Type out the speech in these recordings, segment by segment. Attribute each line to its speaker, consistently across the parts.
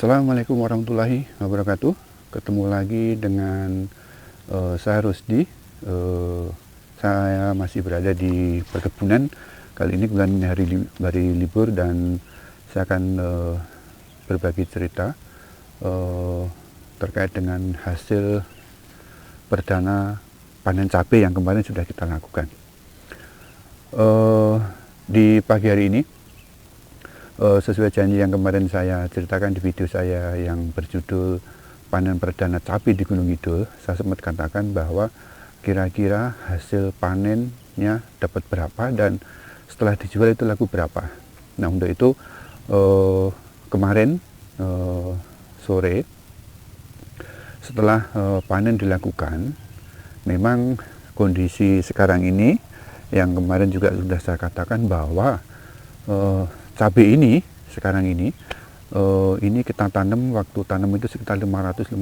Speaker 1: Assalamualaikum warahmatullahi wabarakatuh. Ketemu lagi dengan saya Rusdi. Saya masih berada di perkebunan. Kali ini bulan hari libur dan saya akan berbagi cerita terkait dengan hasil perdana panen cabai yang kemarin sudah kita lakukan. Di pagi hari ini, sesuai janji yang kemarin saya ceritakan di video saya yang berjudul panen perdana cabai di Gunung Kidul, saya sempat katakan bahwa kira-kira hasil panennya dapat berapa dan setelah dijual itu laku berapa. Nah, untuk itu kemarin sore setelah panen dilakukan, memang kondisi sekarang ini yang kemarin juga sudah saya katakan bahwa cabai ini sekarang ini kita tanam, waktu tanam itu sekitar 550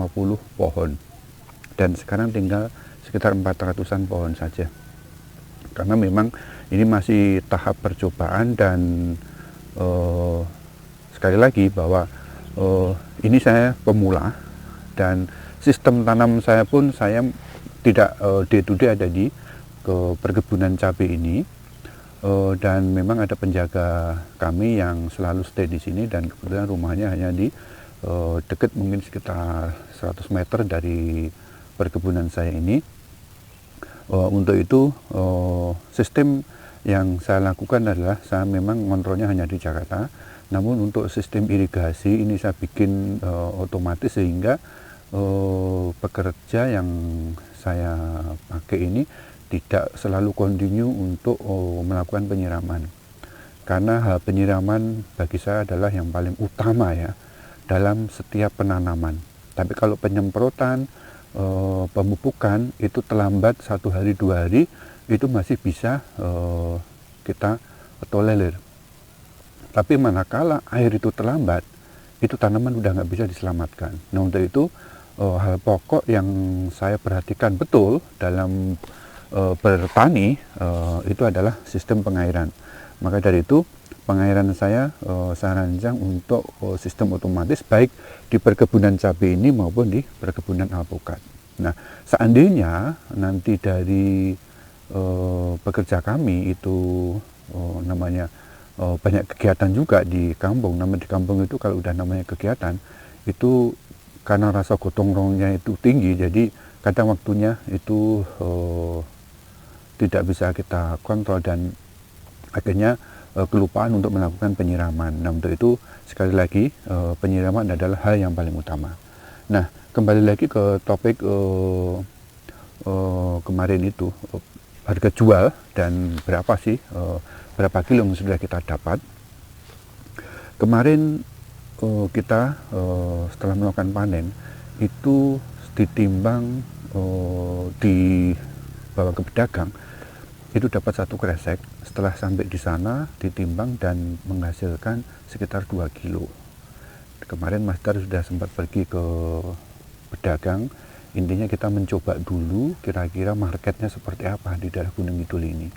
Speaker 1: pohon dan sekarang tinggal sekitar 400-an pohon saja, karena memang ini masih tahap percobaan dan sekali lagi bahwa ini saya pemula dan sistem tanam saya pun saya tidak day to day ada di perkebunan cabai ini. Dan memang ada penjaga kami yang selalu stay di sini dan kebetulan rumahnya hanya di dekat mungkin sekitar 100 meter dari perkebunan saya ini. Untuk itu sistem yang saya lakukan adalah saya memang kontrolnya hanya di Jakarta, namun untuk sistem irigasi ini saya bikin otomatis sehingga pekerja yang saya pakai ini tidak selalu kontinu untuk melakukan penyiraman, karena hal penyiraman bagi saya adalah yang paling utama ya dalam setiap penanaman. Tapi kalau penyemprotan, pemupukan itu terlambat 1 hari 2 hari itu masih bisa kita tolerir. Tapi manakala air itu terlambat, itu tanaman udah nggak bisa diselamatkan. Nah, untuk itu hal pokok yang saya perhatikan betul dalam bertani itu adalah sistem pengairan. Maka dari itu pengairan saya rancang untuk sistem otomatis baik di perkebunan cabai ini maupun di perkebunan alpukat. Nah, seandainya nanti dari pekerja kami itu namanya banyak kegiatan juga di kampung. Namanya di kampung itu kalau udah namanya kegiatan itu karena rasa gotong royongnya itu tinggi, jadi kadang waktunya itu tidak bisa kita kontrol dan akhirnya kelupaan untuk melakukan penyiraman. Nah, untuk itu sekali lagi penyiraman adalah hal yang paling utama. Nah, kembali lagi ke topik kemarin itu, harga jual dan berapa sih berapa kilo yang sudah kita dapat. Kemarin kita setelah melakukan panen itu ditimbang dibawa ke pedagang, itu dapat 1 kresek. Setelah sampai di sana ditimbang dan menghasilkan sekitar 2 kilo. Kemarin Master sudah sempat pergi ke pedagang. Intinya kita mencoba dulu kira-kira marketnya seperti apa di daerah Gunung Kidul ini.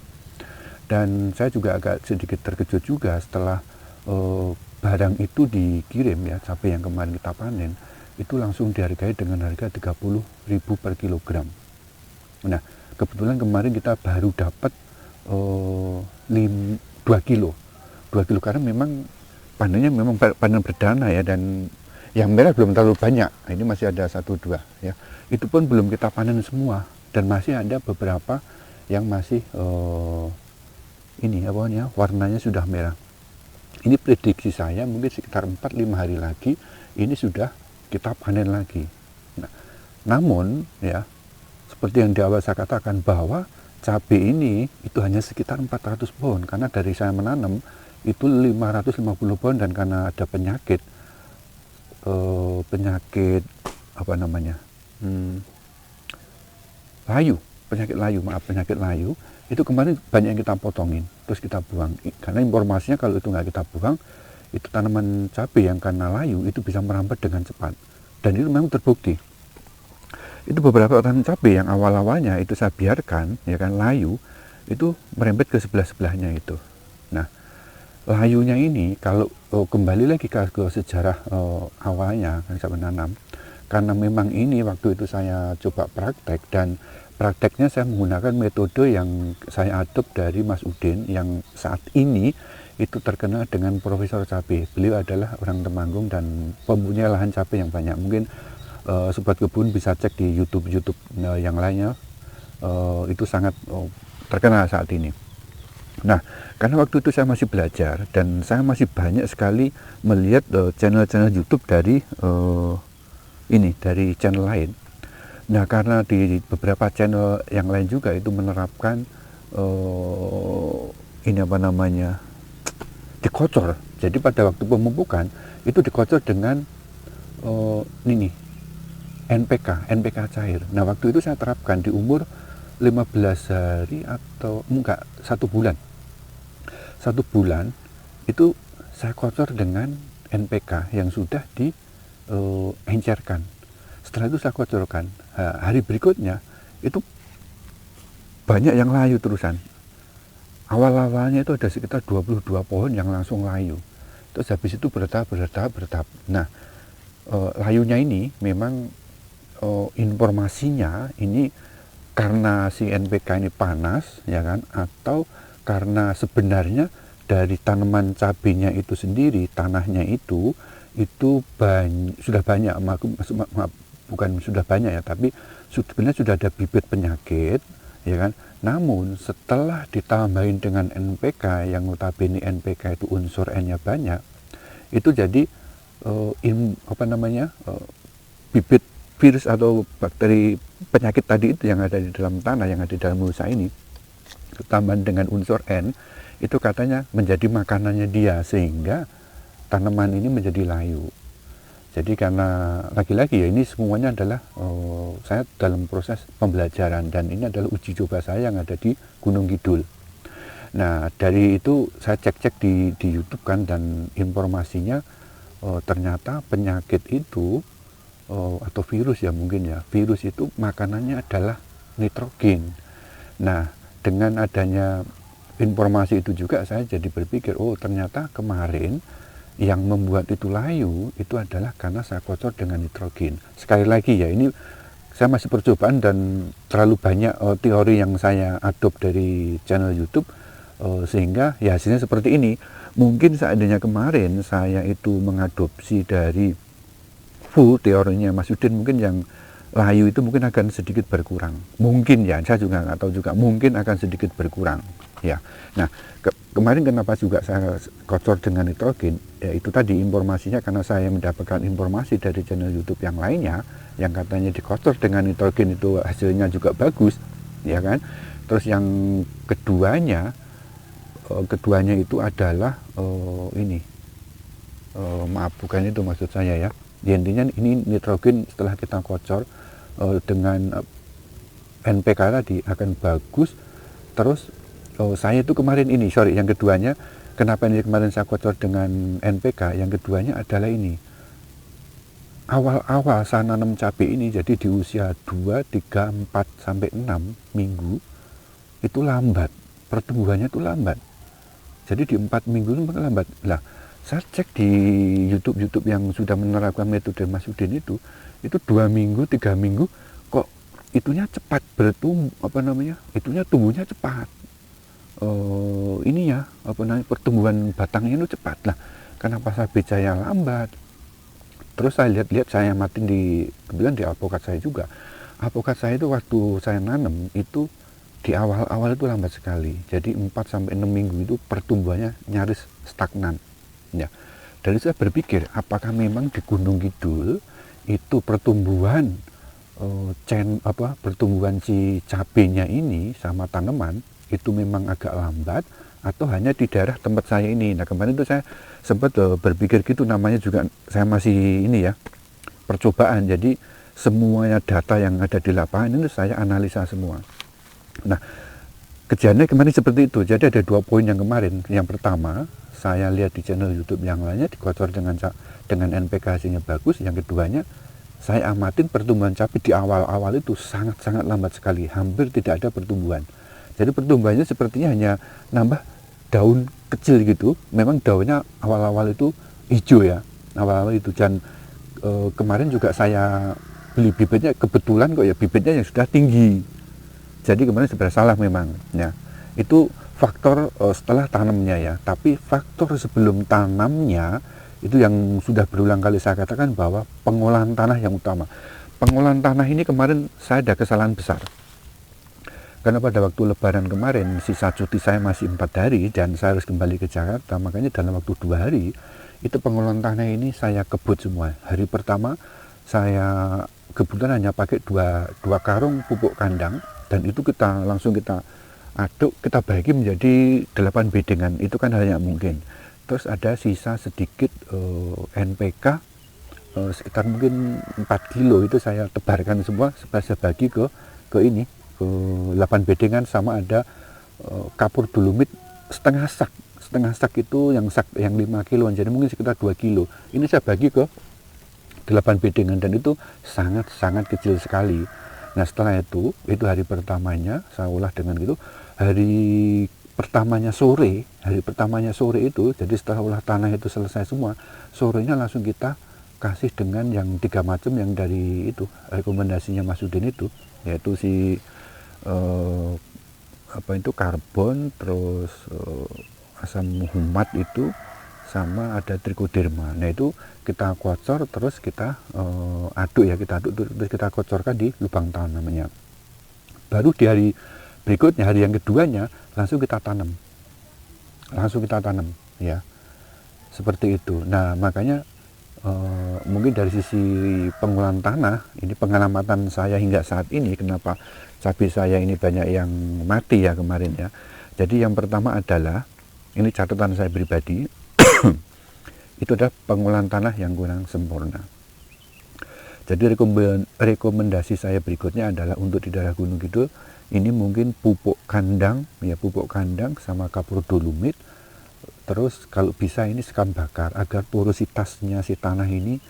Speaker 1: Dan saya juga agak sedikit terkejut juga setelah barang itu dikirim ya, cabai yang kemarin kita panen itu langsung dihargai dengan harga 30.000 per kilogram. Nah, kebetulan kemarin kita baru dapat 2 kilo karena memang panennya memang panen perdana ya, dan yang merah belum terlalu banyak. Ini masih ada 1-2 ya, itu pun belum kita panen semua dan masih ada beberapa yang masih ini apa ya, warnanya sudah merah. Ini prediksi saya mungkin sekitar 4-5 hari lagi ini sudah kita panen lagi. Nah, namun ya seperti yang di awal saya katakan bahwa cabai ini itu hanya sekitar 400 pohon, karena dari saya menanam itu 550 pohon dan karena ada penyakit apa namanya penyakit layu itu kemarin banyak yang kita potongin terus kita buang, karena informasinya kalau itu nggak kita buang itu tanaman cabai yang karena layu itu bisa merambat dengan cepat, dan itu memang terbukti. Itu beberapa tanaman cabai yang awal-awalnya itu saya biarkan ya kan layu itu merembet ke sebelah-sebelahnya itu. Nah, layunya ini kalau kembali lagi ke sejarah awalnya kan saya menanam, karena memang ini waktu itu saya coba praktek dan prakteknya saya menggunakan metode yang saya adop dari Mas Udin yang saat ini itu terkenal dengan Profesor Cabe. Beliau adalah orang Temanggung dan mempunyai lahan cabai yang banyak. Mungkin sobat kebun bisa cek di YouTube yang lainnya, itu sangat terkenal saat ini. Nah, karena waktu itu saya masih belajar dan saya masih banyak sekali melihat channel-channel YouTube dari dari channel lain. Nah, karena di beberapa channel yang lain juga itu menerapkan dikocor. Jadi pada waktu pemupukan itu dikocor dengan NPK cair. Nah, waktu itu saya terapkan di umur 15 hari atau enggak, 1 bulan. 1 bulan itu saya kocor dengan NPK yang sudah diencerkan. Setelah itu saya kocorkan. Hari berikutnya itu banyak yang layu terusan. Awal-awalnya itu ada sekitar 22 pohon yang langsung layu. Terus habis itu bertahap. Nah, layunya ini memang informasinya ini karena si NPK ini panas, ya kan, atau karena sebenarnya dari tanaman cabenya itu sendiri, tanahnya itu sudah banyak, bukan sudah banyak ya, tapi sebenarnya sudah ada bibit penyakit, ya kan. Namun setelah ditambahin dengan NPK yang notabene NPK itu unsur N-nya banyak, itu jadi bibit virus atau bakteri penyakit tadi itu yang ada di dalam tanah, yang ada di dalam mulsa ini, tambahan dengan unsur N, itu katanya menjadi makanannya dia, sehingga tanaman ini menjadi layu. Jadi karena lagi-lagi ya ini semuanya adalah saya dalam proses pembelajaran dan ini adalah uji coba saya yang ada di Gunung Kidul. Nah, dari itu saya cek-cek di YouTube kan, dan informasinya ternyata penyakit itu atau virus ya mungkin ya, virus itu makanannya adalah nitrogen. Nah, dengan adanya informasi itu juga saya jadi berpikir, oh ternyata kemarin yang membuat itu layu itu adalah karena saya kocor dengan nitrogen. Sekali lagi ya, ini saya masih percobaan dan terlalu banyak teori yang saya adop dari channel YouTube, sehingga ya hasilnya seperti ini. Mungkin seandainya kemarin saya itu mengadopsi dari full teorinya Mas Udin, mungkin yang layu itu mungkin akan sedikit berkurang. Mungkin ya, saya juga nggak tahu juga, mungkin akan sedikit berkurang. Ya, nah kemarin kenapa juga saya kocor dengan nitrogen? Ya itu tadi informasinya, karena saya mendapatkan informasi dari channel YouTube yang lainnya yang katanya dikocor dengan nitrogen itu hasilnya juga bagus, ya kan? Terus yang keduanya itu adalah maaf, bukan itu maksud saya ya. Ya, intinya ini nitrogen setelah kita kocor dengan NPK tadi akan bagus. Terus saya itu kemarin yang keduanya, kenapa ini kemarin saya kocor dengan NPK, yang keduanya adalah ini, awal-awal saya nanam cabai ini, jadi di usia 2, 3, 4, sampai 6 minggu itu lambat, pertumbuhannya itu lambat. Jadi di 4 minggu itu lambat. Lah, saya cek di YouTube yang sudah menerapkan metode Mas Udin itu 2 minggu, 3 minggu kok itunya cepat itunya tumbuhnya cepat. Pertumbuhan batangnya itu cepat. Lah, kenapa cabai saya lambat? Terus saya lihat saya amatin kebetulan di alpukat saya juga. Alpukat saya itu waktu saya nanam itu di awal-awal itu lambat sekali. Jadi 4 sampai 6 minggu itu pertumbuhannya nyaris stagnan. Ya. Dari saya berpikir, apakah memang di Gunung Kidul itu pertumbuhan pertumbuhan si cabenya ini sama tanaman itu memang agak lambat, atau hanya di daerah tempat saya ini. Nah, kemarin itu saya sempat berpikir gitu, namanya juga saya masih percobaan. Jadi semuanya data yang ada di lapangan itu saya analisa semua. Nah, kejadiannya kemarin seperti itu. Jadi ada 2 poin yang kemarin. Yang pertama, saya lihat di channel YouTube yang lainnya dikocor dengan NPK hasilnya bagus. Yang keduanya, saya amatin pertumbuhan cabai di awal-awal itu sangat-sangat lambat sekali, hampir tidak ada pertumbuhan. Jadi pertumbuhannya sepertinya hanya nambah daun kecil gitu, memang daunnya awal-awal itu hijau ya, awal-awal itu. Dan kemarin juga saya beli bibitnya, kebetulan kok ya bibitnya yang sudah tinggi, jadi kemarin sebenarnya salah memang ya. Itu faktor setelah tanamnya ya, tapi faktor sebelum tanamnya itu yang sudah berulang kali saya katakan bahwa pengolahan tanah yang utama. Pengolahan tanah ini kemarin saya ada kesalahan besar, karena pada waktu lebaran kemarin sisa cuti saya masih 4 hari dan saya harus kembali ke Jakarta, makanya dalam waktu 2 hari itu pengolahan tanah ini saya kebut semua. Hari pertama saya kebetulan hanya pakai dua karung pupuk kandang, dan itu kita langsung kita aduk, kita bagi menjadi 8 bedengan, itu kan hal yang mungkin. Terus ada sisa sedikit NPK sekitar mungkin 4 kilo, itu saya tebarkan semua, saya bagi ke ini, ke 8 bedengan, sama ada kapur dolomit setengah sak itu, yang sak yang 5 kilo, jadi mungkin sekitar 2 kilo. Ini saya bagi ke 8 bedengan, dan itu sangat kecil sekali. Nah setelah itu hari pertamanya saya olah dengan gitu. Hari pertamanya sore itu, jadi setelah olah tanah itu selesai semua, sorenya langsung kita kasih dengan yang 3 macam yang dari itu rekomendasinya Mas Udin itu, yaitu si karbon, terus asam humat itu, sama ada trikoderma. Nah itu kita kocor, terus kita aduk terus kita kocorkan di lubang tanamnya. Baru di hari berikutnya, hari yang keduanya, langsung kita tanam ya, seperti itu. Nah makanya mungkin dari sisi pengolahan tanah ini, pengamatan saya hingga saat ini, kenapa cabai saya ini banyak yang mati ya kemarin ya. Jadi yang pertama adalah, ini catatan saya pribadi, itu adalah pengolahan tanah yang kurang sempurna. Jadi rekomendasi saya berikutnya adalah untuk di daerah Gunung Kidul ini mungkin pupuk kandang sama kapur dolomit. Terus kalau bisa ini sekam bakar agar porositasnya si tanah ini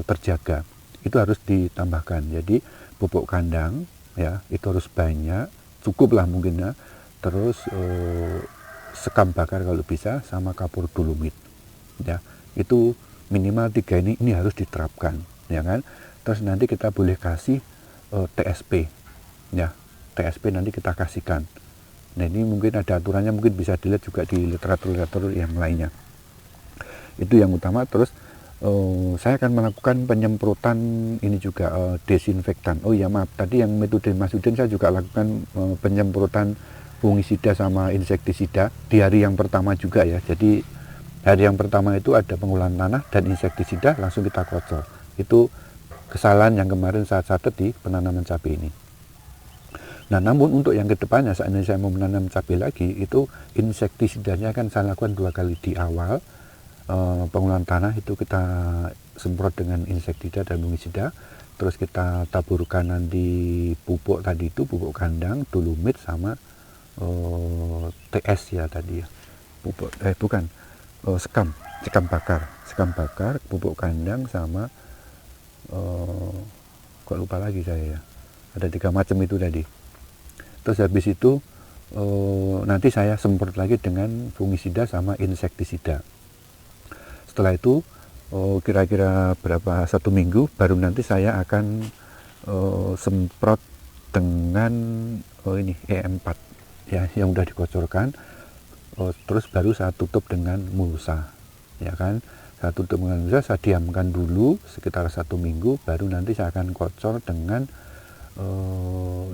Speaker 1: terjaga. Itu harus ditambahkan. Jadi pupuk kandang ya itu harus banyak, cukup lah mungkin ya. Terus sekam bakar kalau bisa, sama kapur dolomit ya. Itu minimal 3 ini harus diterapkan ya kan. Terus nanti kita boleh kasih TSP ya. TSP nanti kita kasihkan. Nah ini mungkin ada aturannya, mungkin bisa dilihat juga di literatur yang lainnya. Itu yang utama. Terus saya akan melakukan penyemprotan ini juga, desinfektan. Oh ya maaf, tadi yang metode Mas Udin saya juga lakukan penyemprotan fungisida sama insektisida di hari yang pertama juga ya. Jadi hari yang pertama itu ada pengolahan tanah dan insektisida, langsung kita kocor. Itu kesalahan yang kemarin saat di penanaman cabai ini. Nah namun untuk yang kedepannya, saat ini saya mau menanam cabai lagi, itu insektisidanya kan saya lakukan 2 kali di awal. Pengolahan tanah itu kita semprot dengan insektisida dan fungisida, terus kita taburkan nanti pupuk tadi itu, pupuk kandang, dolomit sama TS ya tadi ya, pupuk sekam bakar, pupuk kandang sama kok lupa lagi saya ya, ada 3 macam itu tadi. Terus habis itu nanti saya semprot lagi dengan fungisida sama insektisida. Setelah itu kira-kira berapa 1 minggu baru nanti saya akan semprot dengan ini EM4 ya, yang udah dikocorkan. Terus baru saya tutup dengan mulsa ya kan. Saya tutup dengan mulsa, saya diamkan dulu sekitar 1 minggu, baru nanti saya akan kocor dengan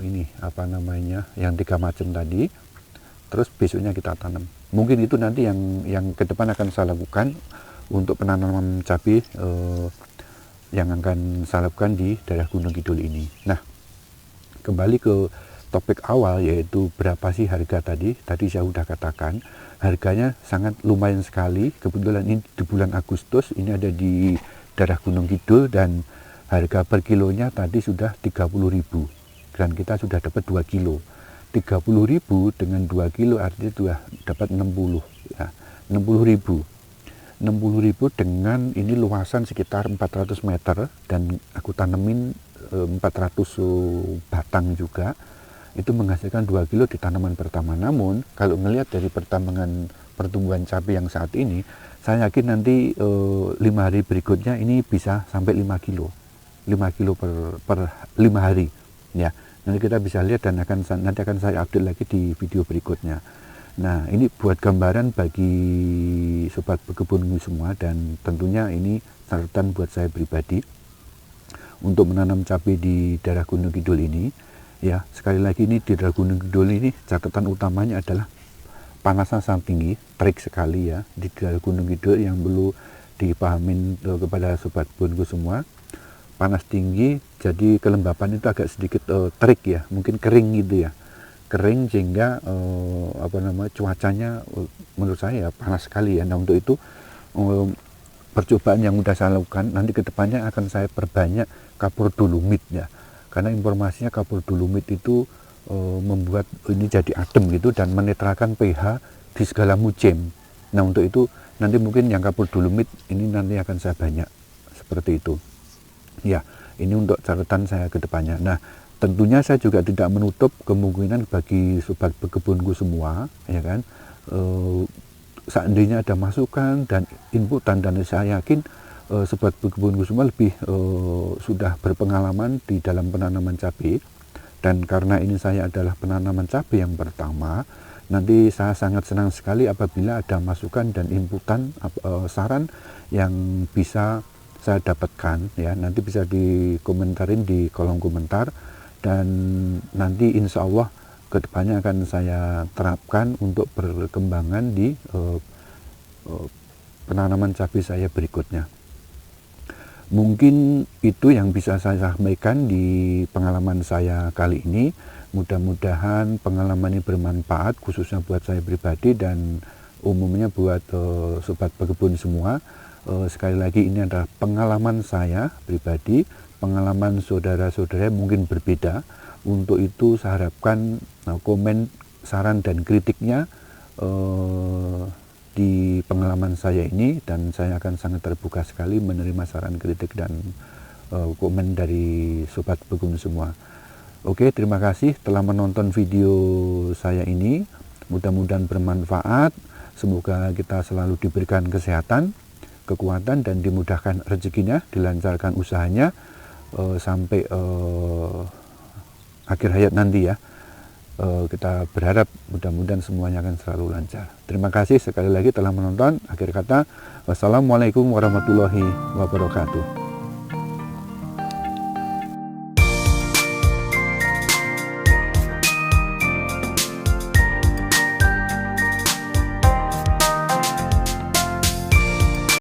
Speaker 1: ini yang 3 macam tadi. Terus besoknya kita tanam. Mungkin itu nanti yang ke depan akan saya lakukan untuk penanaman cabai yang akan saya lakukan di daerah Gunung Kidul ini. Nah kembali ke topik awal, yaitu berapa sih harga tadi saya sudah katakan harganya sangat lumayan sekali. Kebetulan ini di bulan Agustus, ini ada di daerah Gunung Kidul, dan harga per kilonya tadi sudah 30.000, dan kita sudah dapat 2 kilo. 30.000 dengan 2 kilo artinya sudah dapat 60 ya, 60.000 dengan ini luasan sekitar 400 meter, dan aku tanemin 400 batang juga. Itu menghasilkan 2 kilo di tanaman pertama. Namun kalau melihat dari pertambangan pertumbuhan cabai yang saat ini, saya yakin nanti 5 hari berikutnya ini bisa sampai 5 kilo 5 kilo per 5 hari ya. Nanti kita bisa lihat dan nanti akan saya update lagi di video berikutnya. Nah, ini buat gambaran bagi sobat berkebun semua, dan tentunya ini catatan buat saya pribadi untuk menanam cabai di daerah Gunung Kidul ini. Ya, sekali lagi ini di daerah Gunung Kidul ini catatan utamanya adalah panasnya sangat tinggi, terik sekali ya di daerah Gunung Kidul, yang perlu dipahamin kepada sobat kebunku semua. Panas tinggi, jadi kelembapan itu agak sedikit terik ya, mungkin kering gitu ya, kering sehingga cuacanya menurut saya ya, panas sekali ya. Nah, untuk itu percobaan yang sudah saya lakukan, nanti kedepannya akan saya perbanyak kapur dolomit ya, karena informasinya kapur dolomit itu membuat ini jadi adem gitu dan menetralkan pH di segala musim. Nah, untuk itu nanti mungkin yang kapur dolomit ini nanti akan saya banyak seperti itu. Ya, ini untuk catatan saya ke depannya. Nah, tentunya saya juga tidak menutup kemungkinan bagi sobat berkebunku semua, ya kan, seandainya ada masukan dan inputan, dan saya yakin sobat berkebunku semua lebih sudah berpengalaman di dalam penanaman cabai, dan karena ini saya adalah penanaman cabai yang pertama, nanti saya sangat senang sekali apabila ada masukan dan inputan saran yang bisa saya dapatkan ya. Nanti bisa dikomentarin di kolom komentar, dan nanti insya Allah kedepannya akan saya terapkan untuk perkembangan di penanaman cabai saya berikutnya. Mungkin itu yang bisa saya sampaikan di pengalaman saya kali ini. Mudah-mudahan pengalaman ini bermanfaat khususnya buat saya pribadi dan umumnya buat sobat berkebun semua. Sekali lagi ini adalah pengalaman saya pribadi, pengalaman saudara-saudara mungkin berbeda. Untuk itu saya harapkan komen, saran dan kritiknya di pengalaman saya ini, dan saya akan sangat terbuka sekali menerima saran, kritik dan komen dari sobat berkebun semua. Oke, terima kasih telah menonton video saya ini. Mudah-mudahan bermanfaat. Semoga kita selalu diberikan kesehatan, kekuatan, dan dimudahkan rezekinya, dilancarkan usahanya sampai akhir hayat nanti ya. Kita berharap mudah-mudahan semuanya akan selalu lancar. Terima kasih sekali lagi telah menonton. Akhir kata, wassalamualaikum warahmatullahi wabarakatuh.